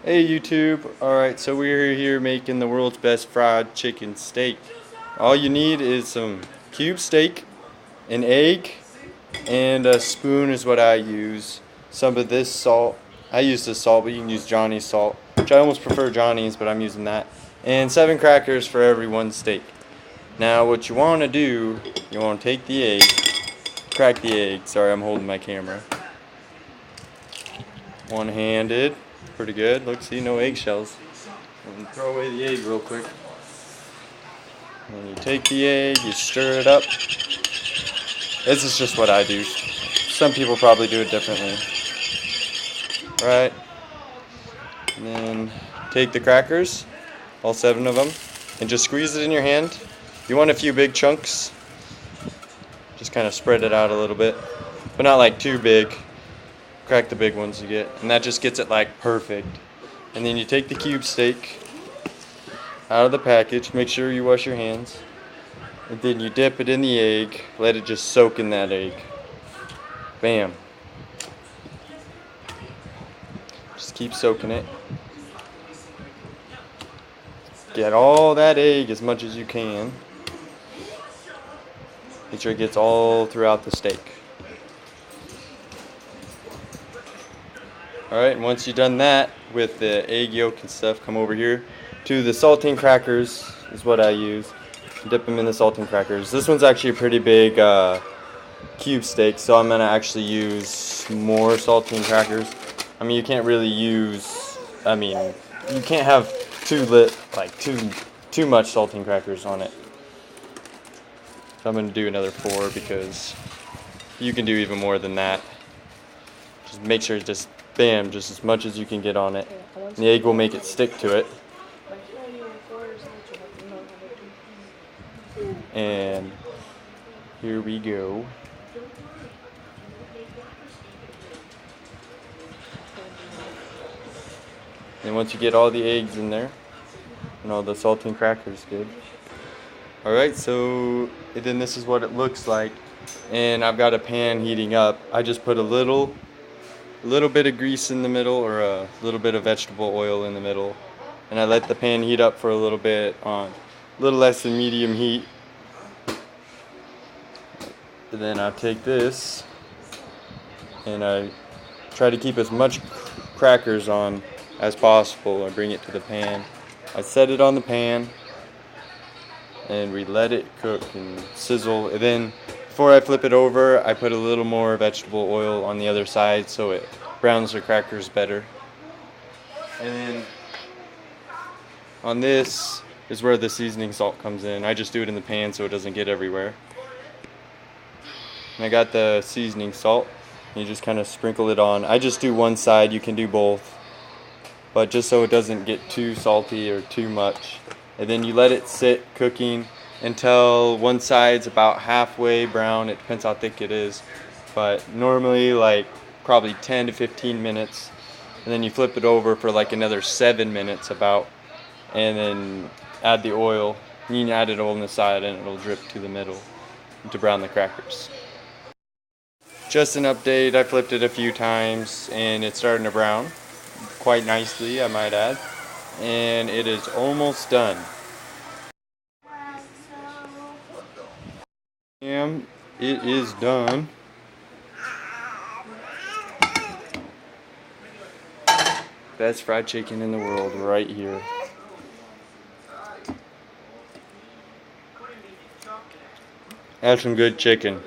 Hey YouTube, alright, so we're here making the world's best fried chicken steak. All you need is some cube steak, an egg, and a spoon is what I use. Some of this salt, I use this salt, but you can use Johnny's salt, which I almost prefer Johnny's, but I'm using that. And 7 crackers for every one steak. Now what you want to do, you want to take the egg, crack the egg, sorry I'm holding my camera. One-handed. Pretty good. Look, see, no eggshells. And throw away the egg real quick. And you take the egg, you stir it up. This is just what I do. Some people probably do it differently. Right. And then take the crackers, all 7 of them, and just squeeze it in your hand. You want a few big chunks. Just kind of spread it out a little bit, but not like too big. Crack the big ones you get, and that just gets it like perfect. And then you take the cube steak out of the package, make sure you wash your hands, and then you dip it in the egg, let it just soak in that egg. Bam. Just keep soaking it. Get all that egg as much as you can. Make sure it gets all throughout the steak. Alright, and once you've done that with the egg yolk and stuff, come over here to the saltine crackers is what I use. Dip them in the saltine crackers. This one's actually a pretty big cube steak, so I'm going to actually use more saltine crackers. I mean, you can't really use, you can't have too much saltine crackers on it. So I'm going to do another 4 because you can do even more than that. Just make sure it's just bam, just as much as you can get on it. And the egg will make it stick to it. And here we go. And once you get all the eggs in there, and all the saltine crackers good. Alright, so then this is what it looks like. And I've got a pan heating up. I just put a little bit of grease in the middle, or a little bit of vegetable oil in the middle, and I let the pan heat up for a little bit on a little less than medium heat. And then I take this and I try to keep as much crackers on as possible. I bring it to the pan, I set it on the pan, and we let it cook and sizzle. And then before I flip it over, I put a little more vegetable oil on the other side so it browns the crackers better. And then on this is where the seasoning salt comes in. I just do it in the pan so it doesn't get everywhere. And I got the seasoning salt. You just kind of sprinkle it on. I just do one side, you can do both, but just so it doesn't get too salty or too much. And then you let it sit cooking until one side's about halfway brown. It depends how thick it is, but normally like probably 10 to 15 minutes. And then you flip it over for like another 7 minutes about, and then add the oil. You can add it on the side and it'll drip to the middle to brown the crackers. Just an update, I flipped it a few times and it's starting to brown quite nicely, I might add, and it is almost done. It is done. Best fried chicken in the world right here. That's some good chicken.